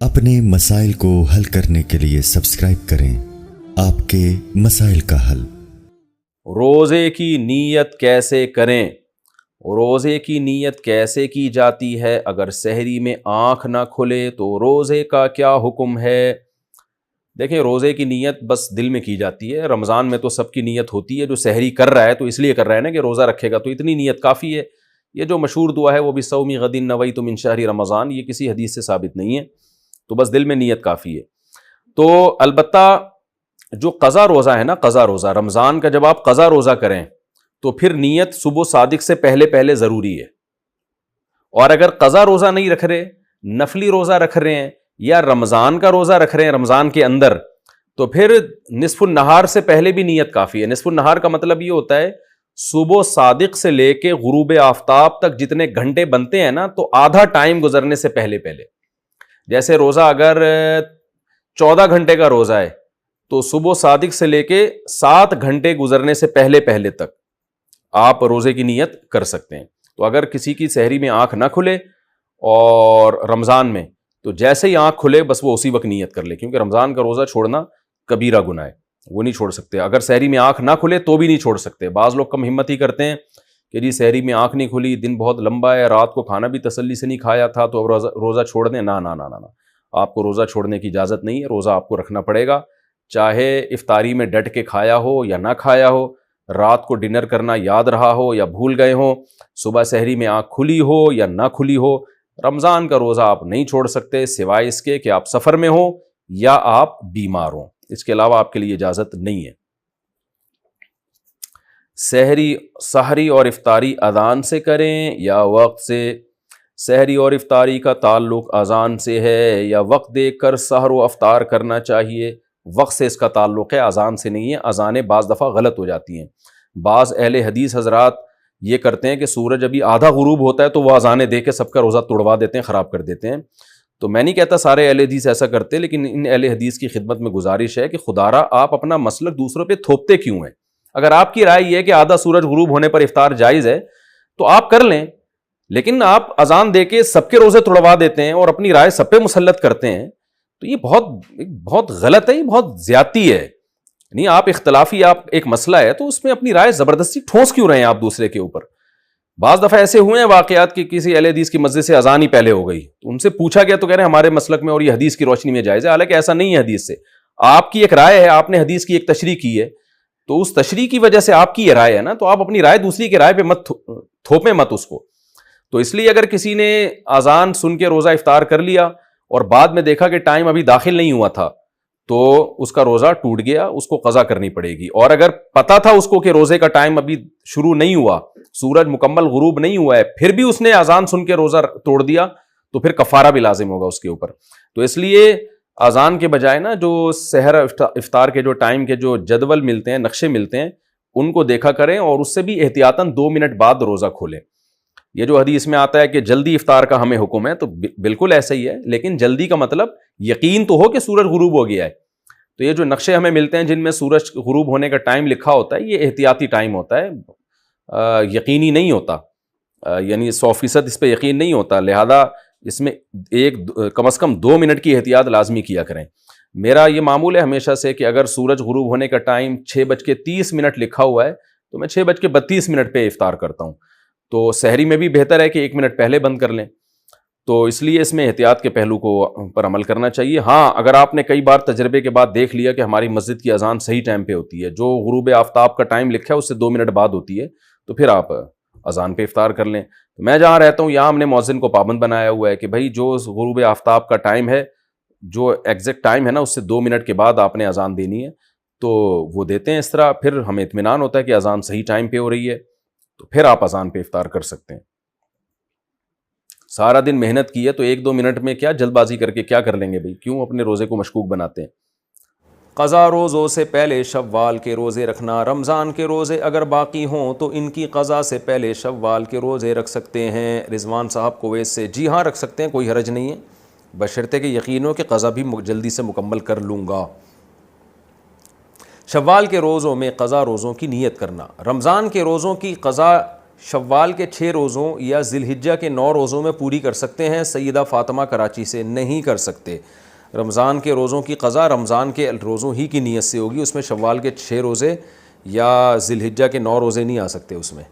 اپنے مسائل کو حل کرنے کے لیے سبسکرائب کریں آپ کے مسائل کا حل۔ روزے کی نیت کیسے کریں؟ روزے کی نیت کیسے کی جاتی ہے؟ اگر سحری میں آنکھ نہ کھلے تو روزے کا کیا حکم ہے؟ دیکھیں، روزے کی نیت بس دل میں کی جاتی ہے۔ رمضان میں تو سب کی نیت ہوتی ہے، جو سحری کر رہا ہے تو اس لیے کر رہا ہے نا کہ روزہ رکھے گا، تو اتنی نیت کافی ہے۔ یہ جو مشہور دعا ہے وہ بھی صومی غد نویت من شہر رمضان، یہ کسی حدیث سے ثابت نہیں ہے، تو بس دل میں نیت کافی ہے۔ تو البتہ جو قضا روزہ ہے نا، قضا روزہ رمضان کا، جب آپ قضا روزہ کریں تو پھر نیت صبح صادق سے پہلے ضروری ہے۔ اور اگر قضا روزہ نہیں رکھ رہے، نفلی روزہ رکھ رہے ہیں یا رمضان کا روزہ رکھ رہے ہیں رمضان کے اندر، تو پھر نصف النہار سے پہلے بھی نیت کافی ہے۔ نصف النہار کا مطلب یہ ہوتا ہے صبح صادق سے لے کے غروب آفتاب تک جتنے گھنٹے بنتے ہیں نا، تو آدھا ٹائم گزرنے سے پہلے جیسے روزہ اگر 14 گھنٹے کا روزہ ہے تو صبح صادق سے لے کے 7 گھنٹے گزرنے سے پہلے تک آپ روزے کی نیت کر سکتے ہیں۔ تو اگر کسی کی سحری میں آنکھ نہ کھلے اور رمضان میں، تو جیسے ہی آنکھ کھلے بس وہ اسی وقت نیت کر لے، کیونکہ رمضان کا روزہ چھوڑنا کبیرہ گناہ ہے، وہ نہیں چھوڑ سکتے۔ اگر سحری میں آنکھ نہ کھلے تو بھی نہیں چھوڑ سکتے۔ بعض لوگ کم ہمت ہی کرتے ہیں کہ جی سحری میں آنکھ نہیں کھلی، دن بہت لمبا ہے، رات کو کھانا بھی تسلی سے نہیں کھایا تھا تو اب روزہ چھوڑ دیں۔ نہ، آپ کو روزہ چھوڑنے کی اجازت نہیں ہے، روزہ آپ کو رکھنا پڑے گا، چاہے افطاری میں ڈٹ کے کھایا ہو یا نہ کھایا ہو، رات کو ڈنر کرنا یاد رہا ہو یا بھول گئے ہوں، صبح سحری میں آنکھ کھلی ہو یا نہ کھلی ہو، رمضان کا روزہ آپ نہیں چھوڑ سکتے، سوائے اس کے کہ آپ سفر میں ہوں یا آپ بیمار ہوں۔ اس کے علاوہ آپ کے لیے اجازت نہیں ہے۔ سحری اور افطاری اذان سے کریں یا وقت سے؟ سحری اور افطاری کا تعلق اذان سے ہے یا وقت دیکھ کر سحر و افطار کرنا چاہیے؟ وقت سے اس کا تعلق ہے، اذان سے نہیں ہے۔ اذانیں بعض دفعہ غلط ہو جاتی ہیں۔ بعض اہل حدیث حضرات یہ کرتے ہیں کہ سورج ابھی آدھا غروب ہوتا ہے تو وہ اذانیں دے کے سب کا روزہ توڑوا دیتے ہیں، خراب کر دیتے ہیں۔ تو میں نہیں کہتا سارے اہل حدیث ایسا کرتے، لیکن ان اہل حدیث کی خدمت میں گزارش ہے کہ خدارا آپ اپنا مسلک دوسروں پہ تھوپتے کیوں ہیں؟ اگر آپ کی رائے یہ ہے کہ آدھا سورج غروب ہونے پر افطار جائز ہے تو آپ کر لیں، لیکن آپ اذان دے کے سب کے روزے توڑوا دیتے ہیں اور اپنی رائے سب پہ مسلط کرتے ہیں، تو یہ بہت غلط ہے، یہ بہت زیادتی ہے۔ یعنی آپ اختلافی، آپ ایک مسئلہ ہے تو اس میں اپنی رائے زبردستی ٹھونس کیوں رہے ہیں آپ دوسرے کے اوپر؟ بعض دفعہ ایسے ہوئے ہیں واقعات کہ کسی اہل حدیث کی مسجد سے اذان ہی پہلے ہو گئی، تو ان سے پوچھا گیا تو کہہ رہے ہیں ہمارے مسلک میں اور یہ حدیث کی روشنی میں جائز ہے، حالانکہ ایسا نہیں ہے حدیث سے۔ آپ کی ایک رائے ہے، آپ نے حدیث کی ایک تشریح کی ہے، تو اس تشریح کی وجہ سے آپ کی یہ رائے ہے نا، تو آپ اپنی رائے دوسری کی رائے پہ مت تھوپیں مت اس کو۔ تو اس لیے اگر کسی نے اذان سن کے روزہ افطار کر لیا اور بعد میں دیکھا کہ ٹائم ابھی داخل نہیں ہوا تھا تو اس کا روزہ ٹوٹ گیا، اس کو قضا کرنی پڑے گی۔ اور اگر پتا تھا اس کو کہ روزے کا ٹائم ابھی شروع نہیں ہوا، سورج مکمل غروب نہیں ہوا ہے، پھر بھی اس نے اذان سن کے روزہ توڑ دیا، تو پھر کفارہ بھی لازم ہوگا اس کے اوپر۔ تو اس لیے اذان کے بجائے نا جو سحر افطار کے جو ٹائم کے جو جدول ملتے ہیں، نقشے ملتے ہیں، ان کو دیکھا کریں اور اس سے بھی احتیاطاً 2 منٹ بعد روزہ کھولیں۔ یہ جو حدیث میں آتا ہے کہ جلدی افطار کا ہمیں حکم ہے، تو بالکل ایسا ہی ہے، لیکن جلدی کا مطلب یقین تو ہو کہ سورج غروب ہو گیا ہے۔ تو یہ جو نقشے ہمیں ملتے ہیں جن میں سورج غروب ہونے کا ٹائم لکھا ہوتا ہے، یہ احتیاطی ٹائم ہوتا ہے، یقینی نہیں ہوتا، یعنی 100% اس پہ یقین نہیں ہوتا، لہذا اس میں کم از کم 2 منٹ کی احتیاط لازمی کیا کریں۔ میرا یہ معمول ہے ہمیشہ سے کہ اگر سورج غروب ہونے کا ٹائم 6:30 لکھا ہوا ہے تو میں 6:32 پہ افطار کرتا ہوں۔ تو سحری میں بھی بہتر ہے کہ 1 منٹ پہلے بند کر لیں۔ تو اس لیے اس میں احتیاط کے پہلو کو پر عمل کرنا چاہیے۔ ہاں، اگر آپ نے کئی بار تجربے کے بعد دیکھ لیا کہ ہماری مسجد کی اذان صحیح ٹائم پہ ہوتی ہے، جو غروب آفتاب کا ٹائم لکھا ہے اس سے 2 منٹ بعد ہوتی ہے، تو پھر آپ اذان پہ افطار کر لیں۔ میں جہاں رہتا ہوں یہاں ہم نے مؤذن کو پابند بنایا ہوا ہے کہ بھائی جو غروب آفتاب کا ٹائم ہے، جو ایگزیکٹ ٹائم ہے نا، اس سے 2 منٹ کے بعد آپ نے اذان دینی ہے، تو وہ دیتے ہیں۔ اس طرح پھر ہمیں اطمینان ہوتا ہے کہ اذان صحیح ٹائم پہ ہو رہی ہے، تو پھر آپ اذان پہ افطار کر سکتے ہیں۔ سارا دن محنت کی ہے تو 1-2 منٹ میں کیا جلد بازی کر کے کیا کر لیں گے بھائی؟ کیوں اپنے روزے کو مشکوک بناتے ہیں؟ قضا روزوں سے پہلے شوال کے روزے رکھنا۔ رمضان کے روزے اگر باقی ہوں تو ان کی قضا سے پہلے شوال کے روزے رکھ سکتے ہیں۔ رضوان صاحب کویت سے، جی ہاں رکھ سکتے ہیں، کوئی حرج نہیں ہے، بشرطے کہ یقین ہو کہ قضا بھی جلدی سے مکمل کر لوں گا۔ شوال کے روزوں میں قضا روزوں کی نیت کرنا۔ رمضان کے روزوں کی قضا شوال کے 6 روزوں یا ذی الحجہ کے 9 روزوں میں پوری کر سکتے ہیں. سیدہ فاطمہ کراچی سے. نہیں کر سکتے. رمضان کے روزوں کی قضا رمضان کے روزوں ہی کی نیت سے ہوگی, اس میں شوال کے 6 روزے یا ذی الحجہ کے 9 روزے نہیں آ سکتے اس میں.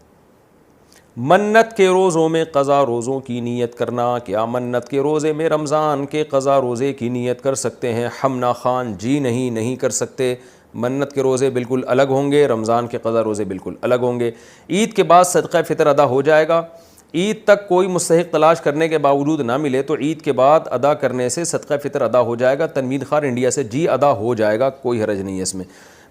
منت کے روزوں میں قضا روزوں کی نیت کرنا, کیا منت کے روزے میں رمضان کے قضا روزے کی نیت کر سکتے ہیں؟ حمنا خان جی نہیں کر سکتے. منت کے روزے بالکل الگ ہوں گے, رمضان کے قضا روزے بالکل الگ ہوں گے. عید کے بعد صدقہ فطر ادا ہو جائے گا. عید تک کوئی مستحق تلاش کرنے کے باوجود نہ ملے تو عید کے بعد ادا کرنے سے صدقہ فطر ادا ہو جائے گا. تنوید خار انڈیا سے, جی ادا ہو جائے گا, کوئی حرج نہیں ہے اس میں.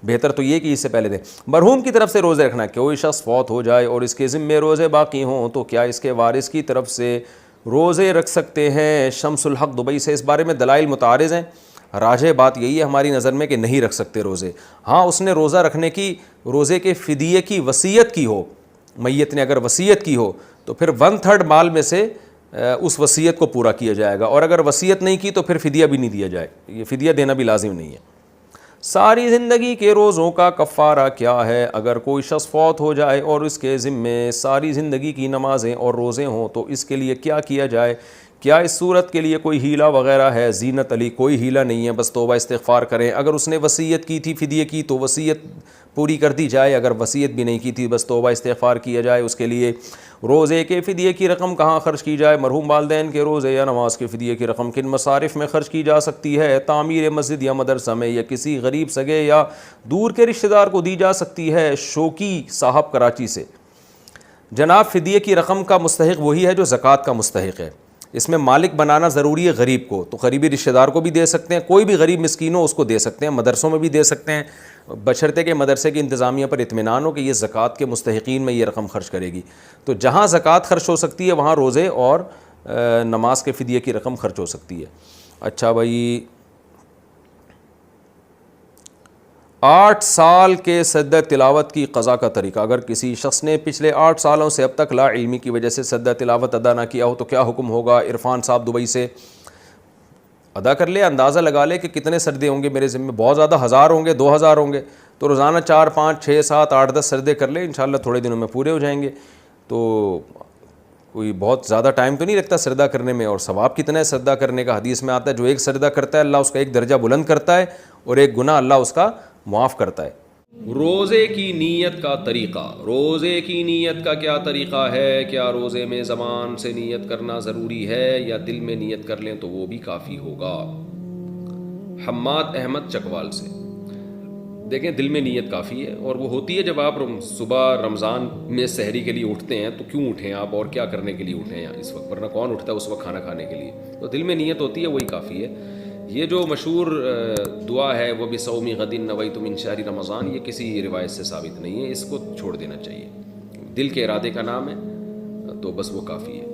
بہتر تو یہ کہ اس سے پہلے دیں. مرحوم کی طرف سے روزے رکھنا, کوئی شخص فوت ہو جائے اور اس کے ذمے روزے باقی ہوں تو کیا اس کے وارث کی طرف سے روزے رکھ سکتے ہیں؟ شمس الحق دبئی سے. اس بارے میں دلائل متعارض ہیں. راجح بات یہی ہے ہماری نظر میں کہ نہیں رکھ سکتے روزے. ہاں اس نے روزہ رکھنے کی, روزے کے فدیے کی وصیت کی ہو, میت نے اگر وصیت کی ہو تو پھر 1/3 مال میں سے اس وصیت کو پورا کیا جائے گا, اور اگر وصیت نہیں کی تو پھر فدیہ بھی نہیں دیا جائے. یہ فدیہ دینا بھی لازم نہیں ہے. ساری زندگی کے روزوں کا کفارہ کیا ہے؟ اگر کوئی شخص فوت ہو جائے اور اس کے ذمے ساری زندگی کی نمازیں اور روزے ہوں تو اس کے لیے کیا کیا جائے؟ کیا اس صورت کے لیے کوئی ہیلہ وغیرہ ہے؟ زینت علی, کوئی ہیلہ نہیں ہے, بس توبہ استغفار کریں. اگر اس نے وصیت کی تھی فدیے کی تو وصیت پوری کر دی جائے, اگر وصیت بھی نہیں کی تھی بس توبہ استغفار کیا جائے اس کے لیے. روزے کے فدیے کی رقم کہاں خرچ کی جائے؟ مرحوم والدین کے روزے یا نماز کے فدیے کی رقم کن مصارف میں خرچ کی جا سکتی ہے؟ تعمیر مسجد یا مدرسہ میں, یا کسی غریب سگے یا دور کے رشتہ دار کو دی جا سکتی ہے. شوکی صاحب کراچی سے. جناب فدیے کی رقم کا مستحق وہی ہے جو زکوٰۃ کا مستحق ہے. اس میں مالک بنانا ضروری ہے غریب کو, تو قریبی رشتہ دار کو بھی دے سکتے ہیں, کوئی بھی غریب مسکین ہو اس کو دے سکتے ہیں, مدرسوں میں بھی دے سکتے ہیں, بشرطے کہ مدرسے کی انتظامیہ پر اطمینان ہو کہ یہ زکوٰۃ کے مستحقین میں یہ رقم خرچ کرے گی. تو جہاں زکوٰۃ خرچ ہو سکتی ہے وہاں روزے اور نماز کے فدیے کی رقم خرچ ہو سکتی ہے. اچھا بھائی, 8 سال کے سجدہ تلاوت کی قضا کا طریقہ. اگر کسی شخص نے پچھلے 8 سالوں سے اب تک لا علمی کی وجہ سے سجدہ تلاوت ادا نہ کیا ہو تو کیا حکم ہوگا؟ عرفان صاحب دبئی سے. ادا کر لے, اندازہ لگا لے کہ کتنے سجدے ہوں گے میرے ذمہ. بہت زیادہ 1000 ہوں گے, 2000 ہوں گے, تو روزانہ 4 5 6 7 8 10 سجدے کر لے, انشاءاللہ تھوڑے دنوں میں پورے ہو جائیں گے. تو کوئی بہت زیادہ ٹائم تو نہیں لگتا سجدہ کرنے میں. اور ثواب کتنا ہے سجدہ کرنے کا؟ حدیث میں آتا ہے جو ایک سجدہ کرتا ہے اللہ اس کا ایک درجہ بلند کرتا ہے, اور ایک گناہ اللہ اس کا معاف کرتا ہے. روزے کی نیت کا طریقہ. روزے کی نیت کا کیا طریقہ ہے؟ کیا روزے میں زبان سے نیت کرنا ضروری ہے یا دل میں نیت کر لیں تو وہ بھی کافی ہوگا؟ حماد احمد چکوال سے. دیکھیں دل میں نیت کافی ہے, اور وہ ہوتی ہے جب آپ صبح رمضان میں سحری کے لیے اٹھتے ہیں تو کیوں اٹھیں آپ, اور کیا کرنے کے لیے اٹھیں اس وقت, ورنہ کون اٹھتا ہے اس وقت کھانا کھانے کے لیے. تو دل میں نیت ہوتی ہے وہی کافی ہے. یہ جو مشہور دعا ہے وہ بصوم غد نویت من شہر رمضان, یہ کسی روایت سے ثابت نہیں ہے, اس کو چھوڑ دینا چاہیے. دل کے ارادے کا نام ہے تو بس وہ کافی ہے.